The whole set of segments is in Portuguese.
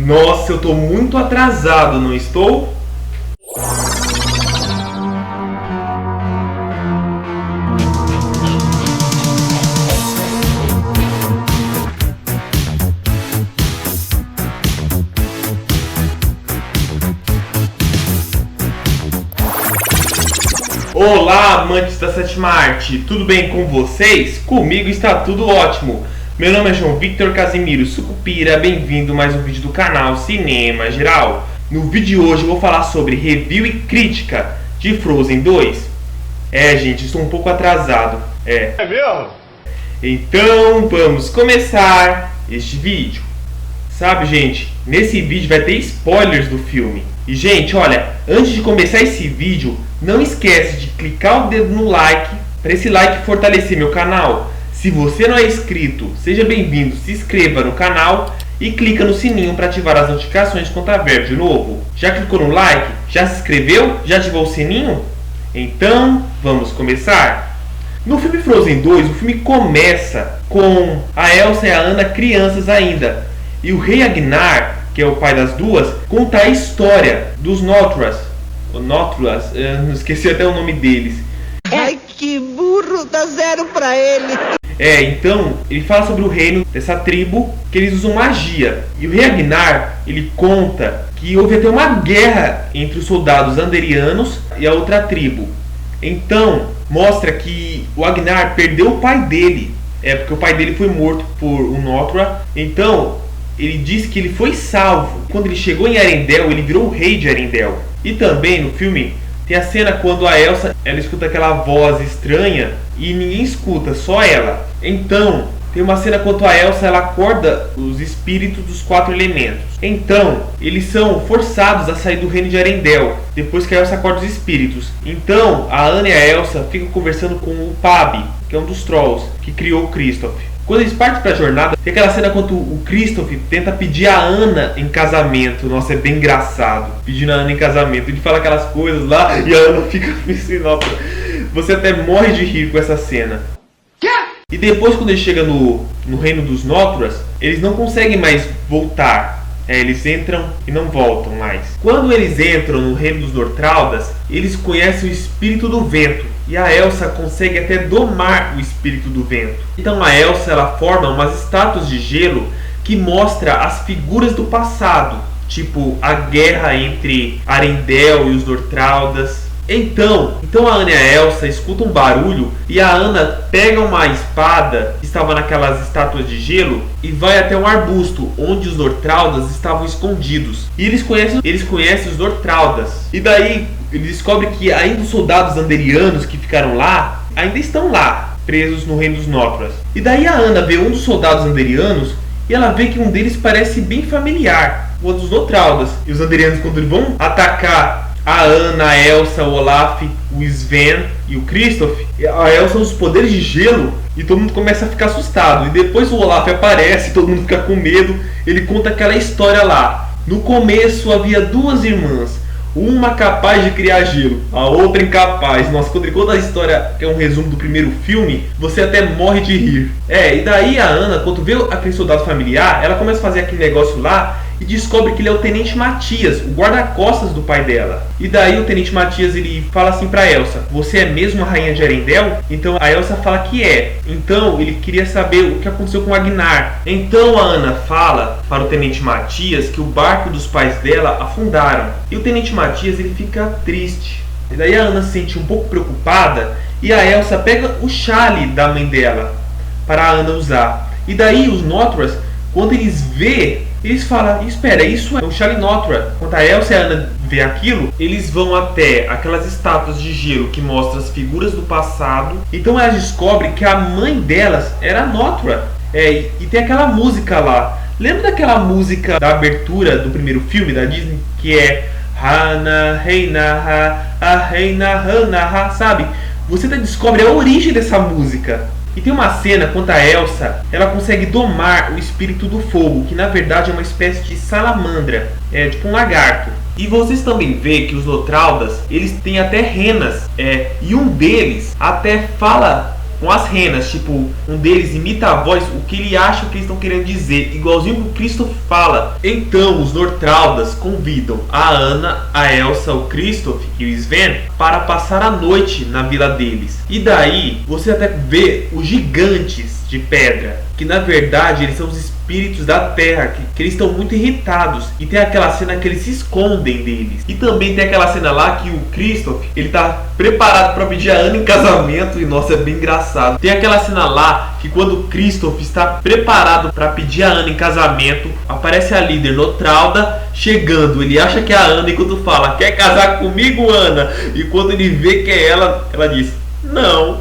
Nossa, eu tô muito atrasado, não estou? Olá, amantes da sétima arte, tudo bem com vocês? Comigo está tudo ótimo. Meu nome é João Victor Casimiro Sucupira, bem-vindo a mais um vídeo do canal Cinema Geral. No vídeo de hoje eu vou falar sobre review e crítica de Frozen 2. Gente, estou um pouco atrasado. É mesmo? Então vamos começar este vídeo. Sabe, gente, nesse vídeo vai ter spoilers do filme. E, gente, olha, antes de começar esse vídeo, não esquece de clicar o dedo no like, para esse like fortalecer meu canal. Se você não é inscrito, seja bem-vindo, se inscreva no canal e clica no sininho para ativar as notificações quando houver vídeo novo. Já clicou no like? Já se inscreveu? Já ativou o sininho? Então, vamos começar. No filme Frozen 2, o filme começa com a Elsa e a Anna crianças ainda. E o rei Agnar, que é o pai das duas, conta a história dos Nothras. Eu esqueci até o nome deles. Ai, que burro, dá 0 pra ele. Então, ele fala sobre o reino dessa tribo, que eles usam magia. E o rei Agnar, ele conta que houve até uma guerra entre os soldados anderianos e a outra tribo. Então, mostra que o Agnar perdeu o pai dele. Porque o pai dele foi morto por um Nothra. Então, ele diz que ele foi salvo. Quando ele chegou em Arendelle, ele virou o rei de Arendelle. E também no filme tem a cena quando a Elsa ela escuta aquela voz estranha e ninguém escuta, só ela. Então tem uma cena quando a Elsa ela acorda os espíritos dos 4 elementos. Então eles são forçados a sair do reino de Arendelle depois que a Elsa acorda os espíritos. Então a Anna e a Elsa ficam conversando com o Pabi, que é um dos Trolls que criou o Kristoff. Quando eles partem para a jornada, tem aquela cena quando o Kristoff tenta pedir a Anna em casamento. Nossa, é bem engraçado. Pedindo a Anna em casamento. Ele fala aquelas coisas lá e a Anna fica assim, nossa. Você até morre de rir com essa cena. E depois, quando ele chega no reino dos Nothras, eles não conseguem mais voltar. Eles entram e não voltam mais. Quando eles entram no reino dos Nortraldas, eles conhecem o espírito do vento. E a Elsa consegue até domar o espírito do vento. Então a Elsa ela forma umas estátuas de gelo que mostra as figuras do passado. Tipo a guerra entre Arendelle e os Nortraldas. Então a Anna e a Elsa escutam um barulho e a Anna pega uma espada que estava naquelas estátuas de gelo e vai até um arbusto onde os Nortraldas estavam escondidos. E eles conhecem os Nortraldas. E daí eles descobrem que ainda os soldados anderianos que ficaram lá ainda estão lá, presos no reino dos Nothras. E daí a Anna vê um dos soldados anderianos e ela vê que um deles parece bem familiar, o dos Nortraldas. E os anderianos, quando eles vão atacar a Anna, a Elsa, o Olaf, o Sven e o Kristoff, a Elsa usa os poderes de gelo e todo mundo começa a ficar assustado. E depois o Olaf aparece, todo mundo fica com medo. Ele conta aquela história lá. No começo havia 2 irmãs, uma capaz de criar gelo, a outra incapaz. Nossa, quando ele conta a história, que é um resumo do primeiro filme, você até morre de rir. E daí a Anna, quando vê aquele soldado familiar, ela começa a fazer aquele negócio lá e descobre que ele é o Tenente Matias, o guarda-costas do pai dela. E daí o Tenente Matias ele fala assim pra Elsa: você é mesmo a rainha de Arendelle? Então a Elsa fala que é. Então ele queria saber o que aconteceu com Agnar. Então a Anna fala para o Tenente Matias que o barco dos pais dela afundaram. E o Tenente Matias ele fica triste. E daí a Anna se sente um pouco preocupada e a Elsa pega o chale da mãe dela para a Anna usar. E daí os Nothras, quando eles vê, eles falam: espera, isso é o Chale Nothra. Quando a Elsa e a Anna vê aquilo, eles vão até aquelas estátuas de gelo que mostram as figuras do passado. Então elas descobrem que a mãe delas era a Nothra. E tem aquela música lá. Lembra daquela música da abertura do primeiro filme da Disney? Que é Hana, Reina, Ha, a Reina, Hana, Ha, sabe? Você descobre a origem dessa música. E tem uma cena quando a Elsa ela consegue domar o espírito do fogo, que na verdade é uma espécie de salamandra, tipo um lagarto. E vocês também veem que os Nortraldas eles têm até renas, e um deles até fala com as renas, tipo, um deles imita a voz, o que ele acha que eles estão querendo dizer, igualzinho que o Kristoff fala. Então os Nortraldas convidam a Anna, a Elsa, o Kristoff e o Sven para passar a noite na vila deles. E daí você até vê os gigantes de pedra, que na verdade eles são os espíritos da terra, que eles estão muito irritados, e tem aquela cena que eles se escondem deles. E também tem aquela cena lá que o Kristoff, ele tá preparado para pedir a Anna em casamento, e nossa, é bem engraçado. Tem aquela cena lá que quando o Kristoff está preparado para pedir a Anna em casamento, aparece a líder Nortralda chegando. Ele acha que é a Anna enquanto fala: quer casar comigo, Anna? E quando ele vê que é ela diz: não.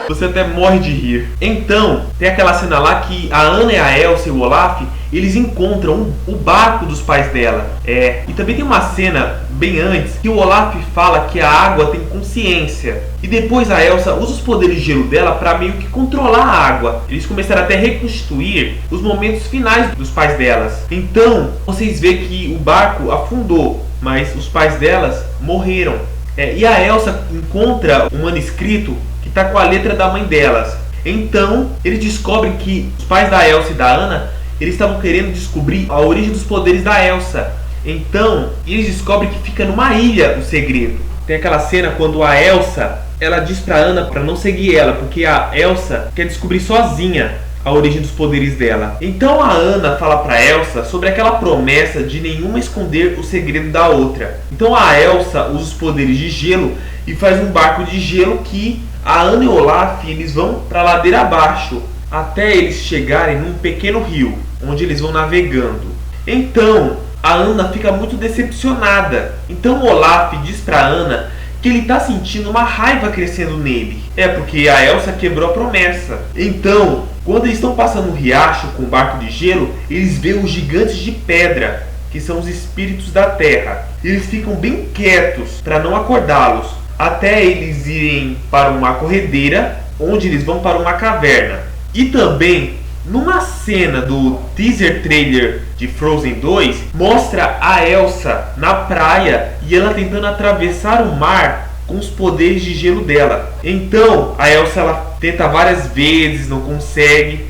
Você até morre de rir. Então, tem aquela cena lá que a Anna e a Elsa e o Olaf, eles encontram o barco dos pais dela. E também tem uma cena bem antes que o Olaf fala que a água tem consciência. E depois a Elsa usa os poderes de gelo dela para meio que controlar a água. Eles começaram até a reconstituir os momentos finais dos pais delas. Então, vocês veem que o barco afundou, mas os pais delas morreram. E a Elsa encontra um manuscrito que está com a letra da mãe delas. Então eles descobrem que os pais da Elsa e da Anna, eles estavam querendo descobrir a origem dos poderes da Elsa. Então eles descobrem que fica numa ilha o segredo. Tem aquela cena quando a Elsa, ela diz pra Anna para não seguir ela, porque a Elsa quer descobrir sozinha a origem dos poderes dela. Então a Anna fala pra Elsa sobre aquela promessa de nenhuma esconder o segredo da outra. Então a Elsa usa os poderes de gelo e faz um barco de gelo que a Anna e o Olaf, eles vão pra ladeira abaixo até eles chegarem num pequeno rio, onde eles vão navegando. Então a Anna fica muito decepcionada. Então o Olaf diz pra Anna que ele está sentindo uma raiva crescendo nele. Porque a Elsa quebrou a promessa. Então, quando eles estão passando um riacho com um barco de gelo, eles veem os gigantes de pedra, que são os espíritos da terra. Eles ficam bem quietos para não acordá-los, até eles irem para uma corredeira, onde eles vão para uma caverna. E também, numa cena do teaser trailer de Frozen 2, mostra a Elsa na praia e ela tentando atravessar o mar com os poderes de gelo dela. Então a Elsa, ela tenta várias vezes, não consegue.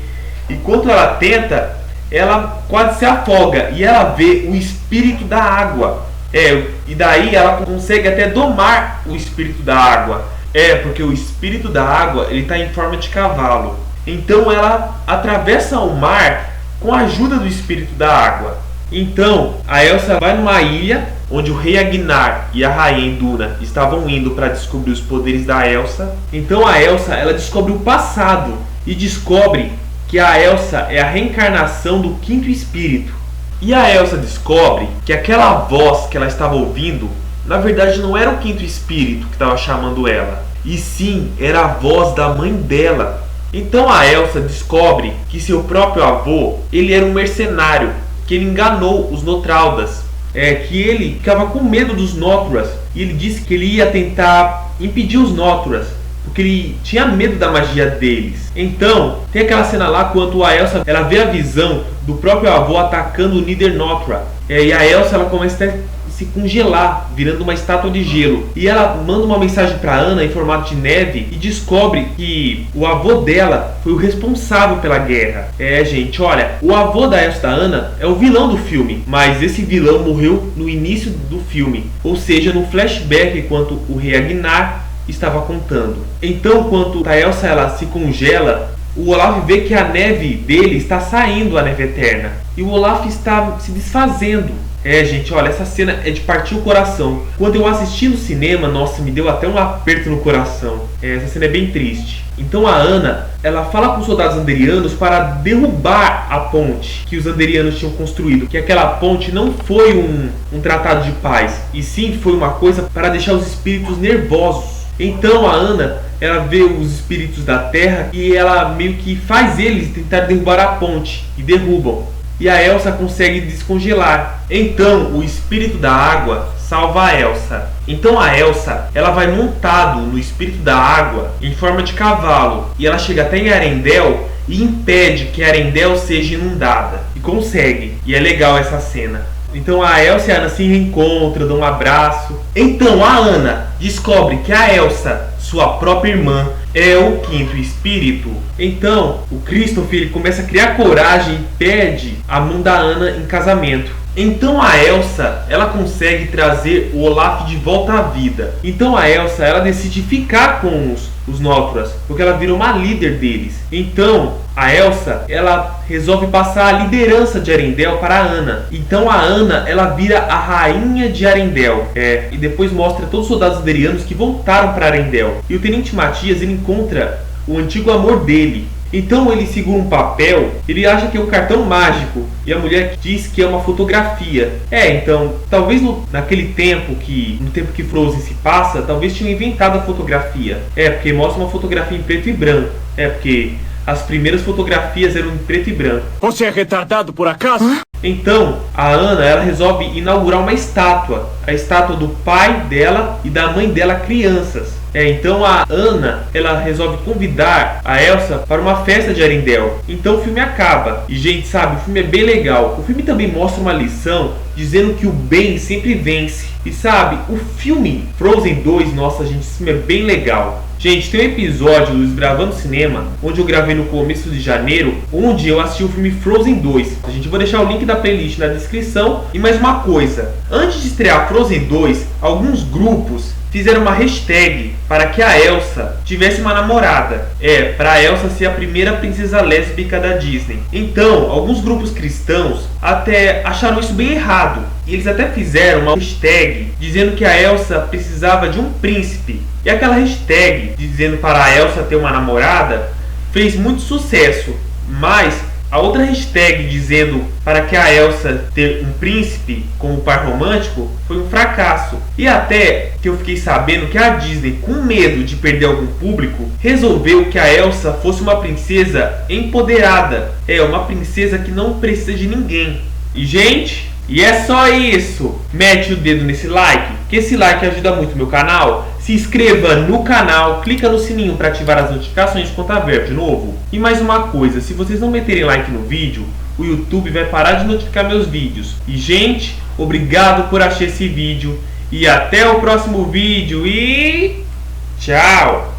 Enquanto ela tenta, ela quase se afoga e ela vê o espírito da água. E daí ela consegue até domar o espírito da água. Porque o espírito da água, ele está em forma de cavalo. Então ela atravessa o mar com a ajuda do espírito da água. Então a Elsa vai numa ilha onde o rei Agnar e a rainha Iduna estavam indo para descobrir os poderes da Elsa. Então a Elsa, ela descobre o passado e descobre que a Elsa é a reencarnação do quinto espírito. E a Elsa descobre que aquela voz que ela estava ouvindo, na verdade não era o quinto espírito que estava chamando ela, e sim era a voz da mãe dela. Então a Elsa descobre que seu próprio avô, ele era um mercenário, que ele enganou os Nortraldas, que ele ficava com medo dos Noturas, e ele disse que ele ia tentar impedir os Noturas, porque ele tinha medo da magia deles. Então tem aquela cena lá quando a Elsa, ela vê a visão do próprio avô atacando o líder Notura, e a Elsa, ela começa a se congelar, virando uma estátua de gelo. E ela manda uma mensagem para Anna em formato de neve e descobre que o avô dela foi o responsável pela guerra. Gente, olha, o avô da Elsa, da Anna, é o vilão do filme, mas esse vilão morreu no início do filme, ou seja, no flashback enquanto o rei Agnar estava contando. Então, quando a Elsa, ela se congela, o Olaf vê que a neve dele está saindo, a neve eterna, e o Olaf está se desfazendo. Gente, olha, essa cena é de partir o coração. Quando eu assisti no cinema, nossa, me deu até um aperto no coração. Essa cena é bem triste. Então a Anna, ela fala com os soldados anderianos para derrubar a ponte que os anderianos tinham construído. Que aquela ponte não foi um tratado de paz, e sim foi uma coisa para deixar os espíritos nervosos. Então a Anna, ela vê os espíritos da terra e ela meio que faz eles tentar derrubar a ponte, e derrubam. E a Elsa consegue descongelar. Então o espírito da água salva a Elsa. Então a Elsa, ela vai montado no espírito da água em forma de cavalo, e ela chega até em Arendelle e impede que Arendelle seja inundada. E consegue. E é legal essa cena. Então a Elsa e a Anna se reencontram, dão um abraço. Então a Anna descobre que a Elsa, sua própria irmã, é o quinto espírito. Então o Christopher ele começa a criar coragem e pede a mão da Anna em casamento. Então a Elsa, ela consegue trazer o Olaf de volta à vida. Então a Elsa, ela decide ficar com os Northuras, porque ela vira uma líder deles. Então a Elsa, ela resolve passar a liderança de Arendelle para a Anna. Então a Anna, ela vira a rainha de Arendelle. E depois mostra todos os soldados anderianos que voltaram para Arendelle. E o Tenente Matias, ele encontra o antigo amor dele. Então ele segura um papel, ele acha que é um cartão mágico e a mulher diz que é uma fotografia. Então talvez naquele tempo no tempo que Frozen se passa, talvez tinham inventado a fotografia. Porque mostra uma fotografia em preto e branco. Porque as primeiras fotografias eram em preto e branco. Você é retardado por acaso? Então a Anna, ela resolve inaugurar uma estátua, a estátua do pai dela e da mãe dela crianças. Então a Anna, ela resolve convidar a Elsa para uma festa de Arendelle. Então o filme acaba. E gente, sabe, o filme é bem legal. O filme também mostra uma lição dizendo que o bem sempre vence. E sabe, o filme Frozen 2, nossa gente, esse filme é bem legal. Gente, tem um episódio do Desbravando Cinema, onde eu gravei no começo de janeiro, onde eu assisti o filme Frozen 2. Eu vou deixar o link da playlist na descrição. E mais uma coisa, antes de estrear Frozen 2, alguns grupos fizeram uma hashtag para que a Elsa tivesse uma namorada. Para a Elsa ser a primeira princesa lésbica da Disney. Então, alguns grupos cristãos até acharam isso bem errado. E eles até fizeram uma hashtag dizendo que a Elsa precisava de um príncipe. E aquela hashtag dizendo para a Elsa ter uma namorada fez muito sucesso. Mas a outra hashtag dizendo para que a Elsa ter um príncipe como par romântico foi um fracasso. E até que eu fiquei sabendo que a Disney, com medo de perder algum público, resolveu que a Elsa fosse uma princesa empoderada. Uma princesa que não precisa de ninguém. E gente, e é só isso. Mete o dedo nesse like, que esse like ajuda muito o meu canal. Se inscreva no canal, clica no sininho para ativar as notificações quando houver de novo. E mais uma coisa, se vocês não meterem like no vídeo, o YouTube vai parar de notificar meus vídeos. E gente, obrigado por assistir esse vídeo. E até o próximo vídeo e tchau!